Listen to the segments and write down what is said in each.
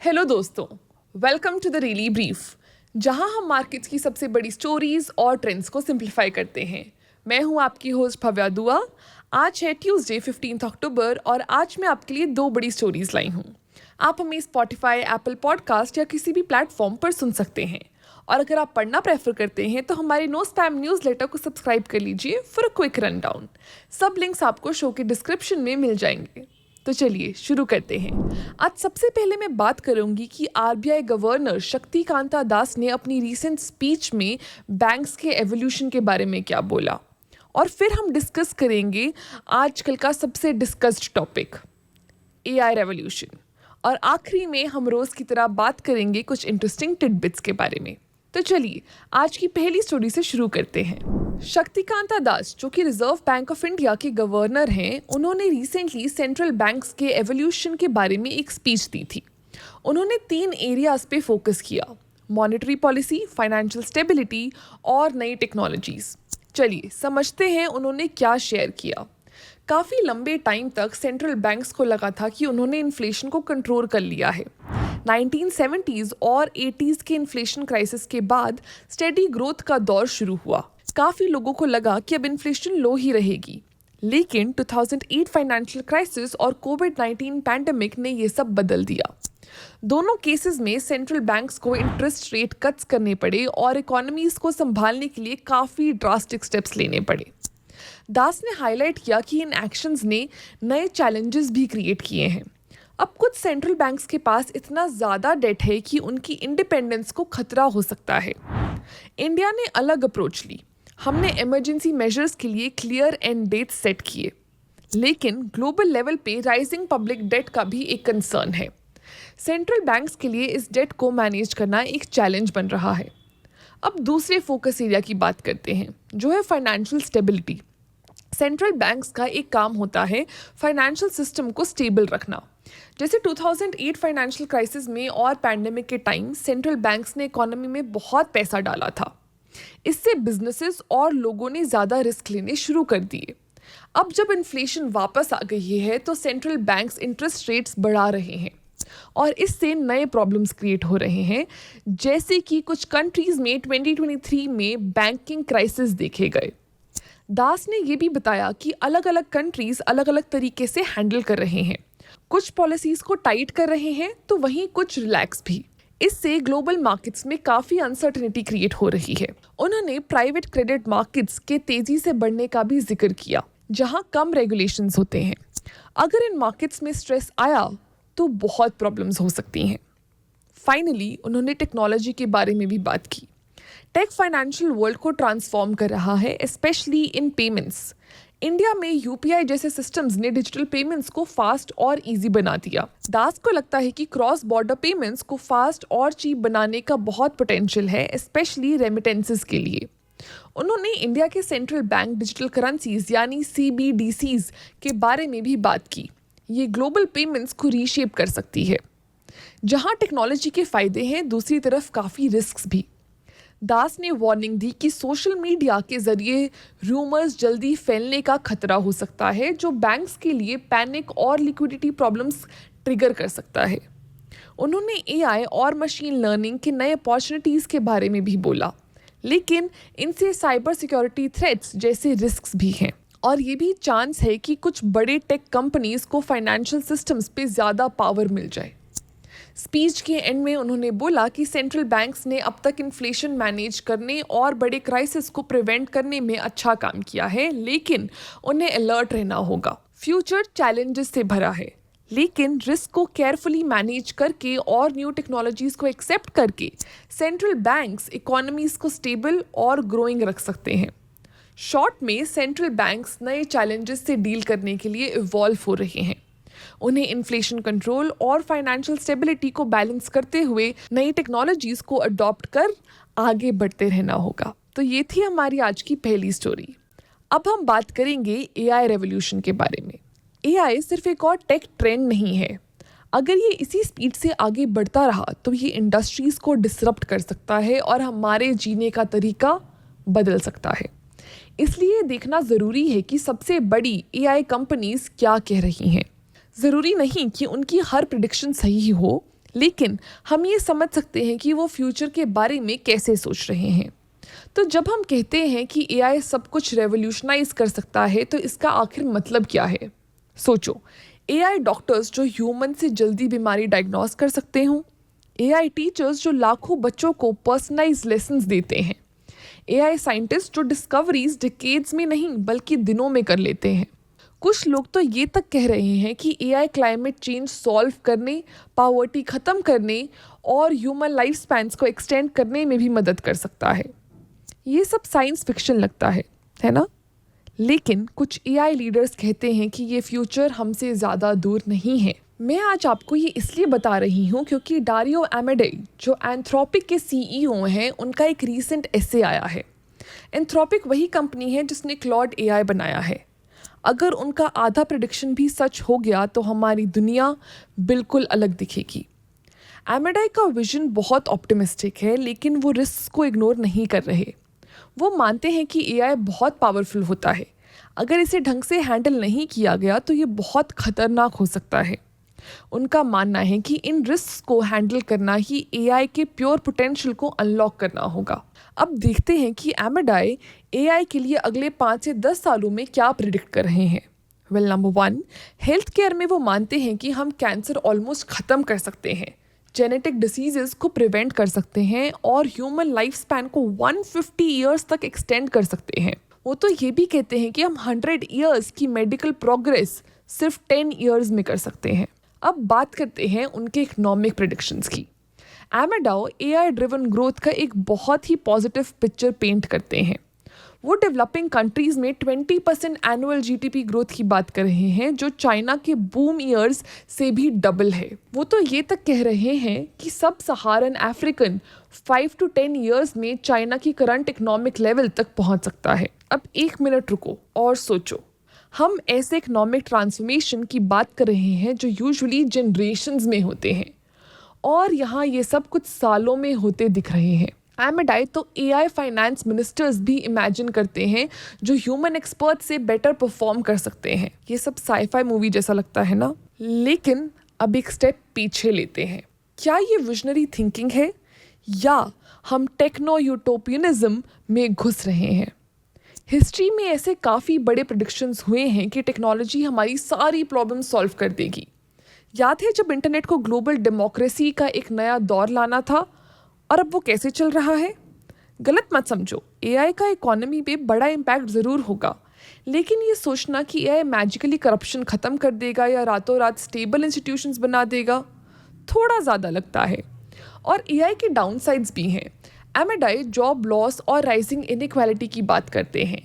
Hello दोस्तों, welcome to the really brief, जहां हम मार्केट्स की सबसे बड़ी स्टोरीज और ट्रेंड्स को सिंप्लीफाई करते हैं। मैं हूं आपकी होस्ट भव्या दुआ। आज है ट्यूसडे 15 अक्टूबर और आज मैं आपके लिए दो बड़ी स्टोरीज लाई हूं। आप हमें स्पॉटिफाई, एप्पल पॉडकास्ट या किसी भी प्लेटफॉर्म पर सुन सकते हैं। और अगर आप पढ़ना प्रेफर करते हैं तो हमारे नो स्पैम न्यूज़लेटर को सब्सक्राइब कर लीजिए for a quick run down. सब लिंक्स आपको शो के डिस्क्रिप्शन में मिल जाएंगे। तो चलिए शुरू करते हैं। आज सबसे पहले मैं बात करूंगी कि आरबीआई गवर्नर शक्तिकांता दास ने अपनी रीसेंट स्पीच में बैंक्स के एवोल्यूशन के बारे में क्या बोला, और फिर हम डिस्कस करेंगे आजकल का सबसे डिस्कस्ड टॉपिक एआई रेवोल्यूशन, और आखिरी में हम रोज की तरह बात करेंगे कुछ इंटरेस्टिंग टिडबिट्स के बारे में। तो चलिए आज की पहली स्टोरी से शुरू करते हैं। शक्तिकांता दास, जो कि रिजर्व बैंक ऑफ इंडिया के गवर्नर हैं, उन्होंने रिसेंटली सेंट्रल बैंक्स के एवोल्यूशन के बारे में एक स्पीच दी थी। उन्होंने 3 एरियाज पे फोकस किया: मॉनेटरी पॉलिसी, फाइनेंशियल स्टेबिलिटी और नई टेक्नोलॉजीज। चलिए समझते हैं उन्होंने क्या शेयर किया। काफ़ी लंबे टाइम तक सेंट्रल बैंक्स को लगा था कि उन्होंने इन्फ्लेशन को कंट्रोल कर लिया है। 1970s और 80s के इन्फ्लेशन क्राइसिस के बाद स्टेडी ग्रोथ का दौर शुरू हुआ। काफ़ी लोगों को लगा कि अब इन्फ्लेशन लो ही रहेगी, लेकिन 2008 फाइनेंशियल क्राइसिस और कोविड-19 पैंडेमिक ने ये सब बदल दिया। दोनों केसेस में सेंट्रल बैंक्स को इंटरेस्ट रेट कट्स करने पड़े और इकोनॉमीज को संभालने के लिए काफ़ी ड्रास्टिक स्टेप्स लेने पड़े। दास ने हाईलाइट किया कि इन एक्शंस ने नए चैलेंजेस भी क्रिएट किए हैं। अब कुछ सेंट्रल बैंक्स के पास इतना ज़्यादा डेट है कि उनकी इंडिपेंडेंस को खतरा हो सकता है। इंडिया ने अलग अप्रोच ली। हमने इमरजेंसी मेजर्स के लिए क्लियर एंड डेट सेट किए, लेकिन ग्लोबल लेवल पे राइजिंग पब्लिक डेट का भी एक कंसर्न है। सेंट्रल बैंक्स के लिए इस डेट को मैनेज करना एक चैलेंज बन रहा है। अब दूसरे फोकस एरिया की बात करते हैं, जो है फाइनेंशियल स्टेबिलिटी। सेंट्रल बैंक्स का एक काम होता है फाइनेंशियल सिस्टम को स्टेबल रखना। जैसे 2008 फाइनेंशियल क्राइसिस में और पैंडेमिक के टाइम सेंट्रल बैंक्स ने इकोनॉमी में बहुत पैसा डाला था। इससे बिजनेसेस और लोगों ने ज़्यादा रिस्क लेने शुरू कर दिए। अब जब इन्फ्लेशन वापस आ गई है तो सेंट्रल बैंक्स इंटरेस्ट रेट्स बढ़ा रहे हैं और इससे नए प्रॉब्लम्स क्रिएट हो रहे हैं, जैसे कि कुछ कंट्रीज में 2023 में बैंकिंग क्राइसिस देखे गए। दास ने ये भी बताया कि अलग अलग कंट्रीज अलग अलग तरीके से हैंडल कर रहे हैं। कुछ पॉलिसीज को टाइट कर रहे हैं तो वहीं कुछ रिलैक्स भी। इससे ग्लोबल मार्केट्स में काफ़ी अनसर्टेनिटी क्रिएट हो रही है। उन्होंने प्राइवेट क्रेडिट मार्केट्स के तेज़ी से बढ़ने का भी जिक्र किया, जहां कम रेगुलेशंस होते हैं। अगर इन मार्केट्स में स्ट्रेस आया तो बहुत प्रॉब्लम्स हो सकती हैं। फाइनली उन्होंने टेक्नोलॉजी के बारे में भी बात की। टेक फाइनेंशियल वर्ल्ड को ट्रांसफॉर्म कर रहा है, स्पेशली इन पेमेंट्स। इंडिया में यूपीआई जैसे सिस्टम्स ने डिजिटल पेमेंट्स को फास्ट और इजी बना दिया। दास को लगता है कि क्रॉस बॉर्डर पेमेंट्स को फास्ट और चीप बनाने का बहुत पोटेंशियल है, स्पेशली रेमिटेंसेस के लिए। उन्होंने इंडिया के सेंट्रल बैंक डिजिटल करेंसीज यानी CBDCs के बारे में भी बात की। ये ग्लोबल पेमेंट्स को रीशेप कर सकती है। जहां टेक्नोलॉजी के फायदे हैं, दूसरी तरफ काफ़ी रिस्क्स भी। दास ने वार्निंग दी कि सोशल मीडिया के जरिए रूमर्स जल्दी फैलने का खतरा हो सकता है, जो बैंक्स के लिए पैनिक और लिक्विडिटी प्रॉब्लम्स ट्रिगर कर सकता है। उन्होंने AI और मशीन लर्निंग के नए अपॉर्चुनिटीज़ के बारे में भी बोला, लेकिन इनसे साइबर सिक्योरिटी थ्रेट्स जैसे रिस्क्स भी हैं, और ये भी चांस है कि कुछ बड़े टेक कंपनीज को फाइनेंशियल सिस्टम्स पे ज़्यादा पावर मिल जाए। स्पीच के एंड में उन्होंने बोला कि सेंट्रल बैंक्स ने अब तक इन्फ्लेशन मैनेज करने और बड़े क्राइसिस को प्रिवेंट करने में अच्छा काम किया है, लेकिन उन्हें अलर्ट रहना होगा। फ्यूचर चैलेंजेस से भरा है, लेकिन रिस्क को केयरफुली मैनेज करके और न्यू टेक्नोलॉजीज को एक्सेप्ट करके सेंट्रल बैंक्स इकोनॉमीज को स्टेबल और ग्रोइंग रख सकते हैं। शॉर्ट में सेंट्रल बैंक्स नए चैलेंजेस से डील करने के लिए इवॉल्व हो रहे हैं। उन्हें इन्फ्लेशन कंट्रोल और फाइनेंशियल स्टेबिलिटी को बैलेंस करते हुए नई टेक्नोलॉजीज को अडॉप्ट कर आगे बढ़ते रहना होगा। तो ये थी हमारी आज की पहली स्टोरी। अब हम बात करेंगे AI रेवोल्यूशन के बारे में। AI सिर्फ एक और टेक ट्रेंड नहीं है। अगर ये इसी स्पीड से आगे बढ़ता रहा तो ये इंडस्ट्रीज को डिसरप्ट कर सकता है और हमारे जीने का तरीका बदल सकता है। इसलिए देखना ज़रूरी है कि सबसे बड़ी AI कंपनीज क्या कह रही हैं। ज़रूरी नहीं कि उनकी हर प्रेडिक्शन सही हो, लेकिन हम ये समझ सकते हैं कि वो फ्यूचर के बारे में कैसे सोच रहे हैं। तो जब हम कहते हैं कि एआई सब कुछ रेवोल्यूशनाइज कर सकता है, तो इसका आखिर मतलब क्या है? सोचो, एआई डॉक्टर्स जो ह्यूमन से जल्दी बीमारी डायग्नोस कर सकते हों, एआई टीचर्स जो लाखों बच्चों को पर्सनलाइज लेसन्स देते हैं, एआई साइंटिस्ट जो डिस्कवरीज डिकेड्स में नहीं बल्कि दिनों में कर लेते हैं। कुछ लोग तो ये तक कह रहे हैं कि एआई क्लाइमेट चेंज सॉल्व करने, पॉवर्टी ख़त्म करने और ह्यूमन लाइफ स्पैन्स को एक्सटेंड करने में भी मदद कर सकता है। ये सब साइंस फिक्शन लगता है ना? लेकिन कुछ एआई लीडर्स कहते हैं कि ये फ्यूचर हमसे ज़्यादा दूर नहीं है। मैं आज आपको ये इसलिए बता रही हूँ क्योंकि डारियो एमेडाई जो एंथ्रोपिक के सीईओ हैं, उनका एक रीसेंट एसे आया है। एंथ्रोपिक वही कंपनी है जिसने क्लॉड एआई बनाया है। अगर उनका आधा प्रेडिक्शन भी सच हो गया तो हमारी दुनिया बिल्कुल अलग दिखेगी। एमेडाई का विजन बहुत ऑप्टिमिस्टिक है, लेकिन वो रिस्क को इग्नोर नहीं कर रहे। वो मानते हैं कि एआई बहुत पावरफुल होता है। अगर इसे ढंग से हैंडल नहीं किया गया तो ये बहुत खतरनाक हो सकता है। उनका मानना है कि इन रिस्क को हैंडल करना ही एआई के प्योर पोटेंशियल को अनलॉक करना होगा। अब देखते हैं कि एमेडाई एआई के लिए अगले 5 से 10 सालों में क्या प्रिडिक्ट कर रहे हैं। नंबर 1, हेल्थ केयर में वो मानते हैं कि हम कैंसर ऑलमोस्ट ख़त्म कर सकते हैं, जेनेटिक डिसीजेस को प्रिवेंट कर सकते हैं और ह्यूमन लाइफ स्पैन को 150 ईयर्स तक एक्सटेंड कर सकते हैं। वो तो ये भी कहते हैं कि हम 100 ईयर्स की मेडिकल प्रोग्रेस सिर्फ 10 ईयर्स में कर सकते हैं। अब बात करते हैं उनके इकोनॉमिक प्रेडिक्शंस की। एमेडाई एआई ड्रिवन ग्रोथ का एक बहुत ही पॉजिटिव पिक्चर पेंट करते हैं। वो डेवलपिंग कंट्रीज़ में 20% एनुअल जीडीपी ग्रोथ की बात कर रहे हैं, जो चाइना के बूम ईयर्स से भी डबल है। वो तो ये तक कह रहे हैं कि सब सहारन अफ्रीकन 5 to 10 ईयर्स में चाइना की करंट इकोनॉमिक लेवल तक पहुंच सकता है। अब 1 मिनट रुको और सोचो, हम ऐसे इकोनॉमिक ट्रांसफॉर्मेशन की बात कर रहे हैं जो यूजुअली जनरेशन्स में होते हैं, और यहाँ ये सब कुछ सालों में होते दिख रहे हैं। एमेडाई तो एआई फाइनेंस मिनिस्टर्स भी इमेजिन करते हैं जो ह्यूमन एक्सपर्ट से बेटर परफॉर्म कर सकते हैं। ये सब साईफाई मूवी जैसा लगता है ना? लेकिन अब एक स्टेप पीछे लेते हैं। क्या ये विजनरी थिंकिंग है या हम टेक्नो यूटोपियनिज्म में घुस रहे हैं? हिस्ट्री में ऐसे काफ़ी बड़े प्रेडिक्शंस हुए हैं कि टेक्नोलॉजी हमारी सारी प्रॉब्लम सॉल्व कर देगी। याद है जब इंटरनेट को ग्लोबल डेमोक्रेसी का एक नया दौर लाना था, और अब वो कैसे चल रहा है? गलत मत समझो, एआई का इकोनॉमी पे बड़ा इम्पैक्ट ज़रूर होगा, लेकिन ये सोचना कि एआई मैजिकली करप्शन ख़त्म कर देगा या रातों रात स्टेबल इंस्टीट्यूशंस बना देगा, थोड़ा ज़्यादा लगता है। और एआई के डाउनसाइड्स भी हैं। एमेडाई जॉब लॉस और राइजिंग इनइक्वालिटी की बात करते हैं,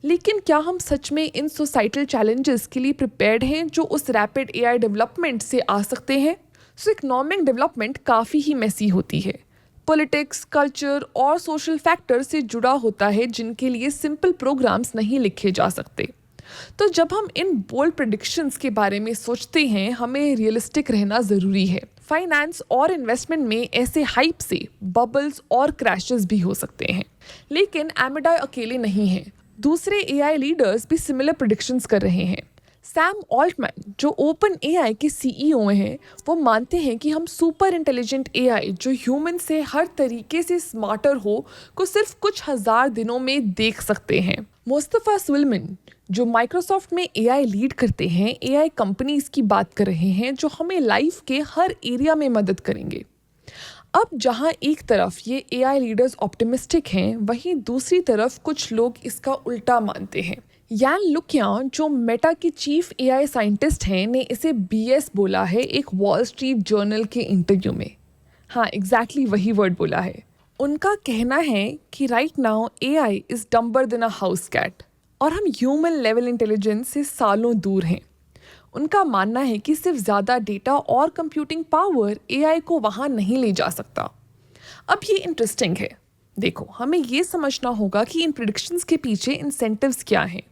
लेकिन क्या हम सच में इन सोसाइटल चैलेंजेस के लिए प्रिपेयर्ड हैं जो उस रैपिड एआई डेवलपमेंट से आ सकते हैं? सो इकोनॉमिक डेवलपमेंट काफ़ी ही मेसी होती है। पॉलिटिक्स, कल्चर और सोशल फैक्टर से जुड़ा होता है जिनके लिए सिंपल प्रोग्राम्स नहीं लिखे जा सकते। तो जब हम इन बोल्ड प्रेडिक्शंस के बारे में सोचते हैं, हमें रियलिस्टिक रहना ज़रूरी है। फाइनेंस और इन्वेस्टमेंट में ऐसे हाइप से बबल्स और क्रैशेस भी हो सकते हैं, लेकिन एमेडाई अकेले नहीं हैं। दूसरे एआई लीडर्स भी सिमिलर प्रेडिक्शंस कर रहे हैं। सैम ऑल्टमैन जो ओपन एआई के सीईओ हैं, वो मानते हैं कि हम सुपर इंटेलिजेंट एआई जो ह्यूमन से हर तरीके से स्मार्टर हो को सिर्फ कुछ हजार दिनों में देख सकते हैं। मुस्तफा सुलेमान जो माइक्रोसॉफ्ट में एआई लीड करते हैं, एआई कंपनीज की बात कर रहे हैं जो हमें लाइफ के हर एरिया में मदद करेंगे। अब जहां एक तरफ ये एआई लीडर्स ऑप्टिमिस्टिक हैं, वहीं दूसरी तरफ कुछ लोग इसका उल्टा मानते हैं। यान लुकियान जो मेटा के चीफ एआई साइंटिस्ट हैं, ने इसे बीएस बोला है एक वॉल स्ट्रीट जर्नल के इंटरव्यू में। हाँ, एग्जैक्टली वही वर्ड बोला है। उनका कहना है कि right now AI is dumber than a house cat, और हम ह्यूमन लेवल इंटेलिजेंस से सालों दूर हैं। उनका मानना है कि सिर्फ ज़्यादा डेटा और कंप्यूटिंग पावर एआई को वहाँ नहीं ले जा सकता। अब ये इंटरेस्टिंग है। देखो, हमें ये समझना होगा कि इन प्रेडिक्शंस के पीछे इंसेंटिव्स क्या हैं।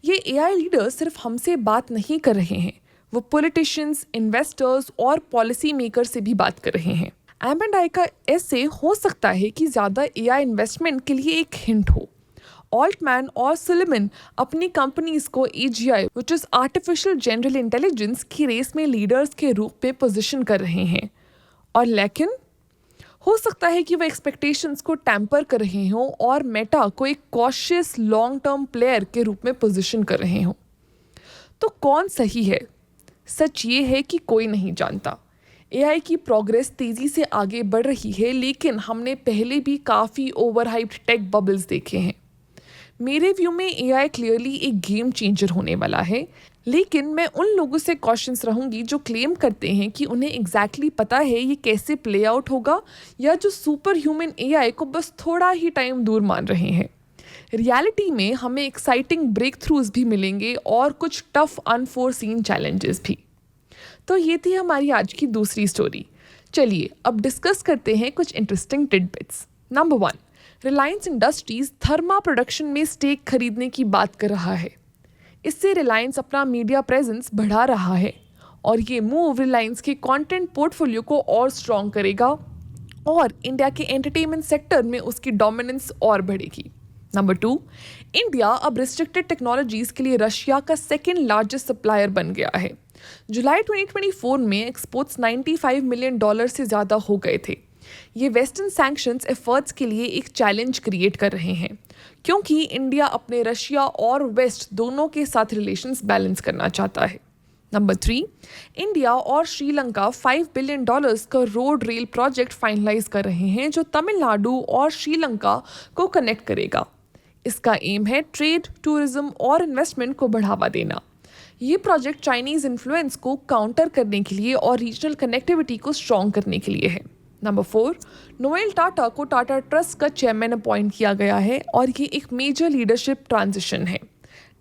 ये एआई लीडर्स सिर्फ हमसे बात नहीं कर रहे हैं, वो पॉलिटिशियंस, इन्वेस्टर्स और पॉलिसी मेकर से भी बात कर रहे हैं। एमेडाई का ऐसे हो सकता है कि ज़्यादा एआई इन्वेस्टमेंट के लिए एक हिंट हो। ऑल्टमैन और सुलेमान अपनी कंपनीज को AGI which is artificial general intelligence की रेस में लीडर्स के रूप में पोजीशन कर रहे हैं, और लेकिन हो सकता है कि वह एक्सपेक्टेशंस को टेम्पर कर रहे हों और मेटा को एक कॉशियस लॉन्ग टर्म प्लेयर के रूप में पोजीशन कर रहे हों। तो कौन सही है? सच ये है कि कोई नहीं जानता। एआई की प्रोग्रेस तेज़ी से आगे बढ़ रही है, लेकिन हमने पहले भी काफ़ी ओवरहाइप्ड टेक बबल्स देखे हैं। मेरे व्यू में एआई क्लियरली एक गेम चेंजर होने वाला है, लेकिन मैं उन लोगों से कॉशंस रहूंगी जो क्लेम करते हैं कि उन्हें एग्जैक्टली पता है ये कैसे प्ले आउट होगा, या जो सुपर ह्यूमन एआई को बस थोड़ा ही टाइम दूर मान रहे हैं। रियलिटी में हमें एक्साइटिंग ब्रेक थ्रूज भी मिलेंगे और कुछ टफ अनफोरसीन चैलेंजेस भी। तो ये थी हमारी आज की दूसरी स्टोरी। चलिए अब डिस्कस करते हैं कुछ interesting tidbits. Number 1, Reliance Industries थर्मा प्रोडक्शन में स्टेक खरीदने की बात कर रहा है। इससे रिलायंस अपना मीडिया प्रेजेंस बढ़ा रहा है और ये मूव रिलायंस के कंटेंट पोर्टफोलियो को और स्ट्रॉन्ग करेगा और इंडिया के एंटरटेनमेंट सेक्टर में उसकी डोमिनेंस और बढ़ेगी। नंबर 2, इंडिया अब रिस्ट्रिक्टेड टेक्नोलॉजीज के लिए रशिया का सेकेंड लार्जेस्ट सप्लायर बन गया है। जुलाई 2024 में एक्सपोर्ट्स $95 मिलियन से ज़्यादा हो गए थे। ये वेस्टर्न सैंक्शंस एफर्ट्स के लिए एक चैलेंज क्रिएट कर रहे हैं, क्योंकि इंडिया अपने रशिया और वेस्ट दोनों के साथ रिलेशंस बैलेंस करना चाहता है। नंबर 3, इंडिया और श्रीलंका $5 बिलियन का रोड रेल प्रोजेक्ट फाइनलाइज कर रहे हैं, जो तमिलनाडु और श्रीलंका को कनेक्ट करेगा। इसका एम है ट्रेड, टूरिज्म और इन्वेस्टमेंट को बढ़ावा देना। ये प्रोजेक्ट चाइनीज़ इन्फ्लुएंस को काउंटर करने के लिए और रीजनल कनेक्टिविटी को स्ट्रॉन्ग करने के लिए है। नंबर 4, नोएल टाटा को टाटा ट्रस्ट का चेयरमैन अपॉइंट किया गया है और ये एक मेजर लीडरशिप ट्रांजिशन है।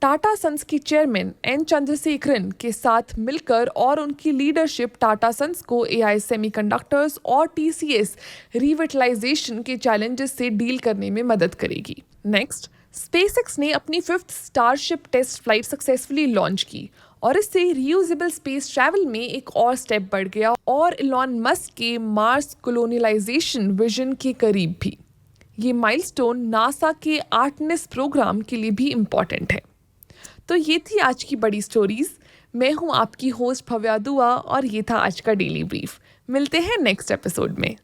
टाटा सन्स के चेयरमैन एन चंद्रशेखरन के साथ मिलकर और उनकी लीडरशिप टाटा सन्स को एआई, सेमीकंडक्टर्स और टीसीएस रिविटलाइजेशन के चैलेंजेस से डील करने में मदद करेगी। नेक्स्ट, स्पेसएक्स ने अपनी 5th Starship test flight successfully launch की और इससे रीयूजेबल स्पेस ट्रैवल में एक और स्टेप बढ़ गया और इलॉन मस्क के मार्स कोलोनियलाइजेशन विजन के करीब भी। ये माइलस्टोन नासा के आर्टेमिस प्रोग्राम के लिए भी इम्पॉर्टेंट है। तो ये थी आज की बड़ी स्टोरीज। मैं हूँ आपकी होस्ट भव्या दुआ और ये था आज का डेली ब्रीफ। मिलते हैं नेक्स्ट एपिसोड में।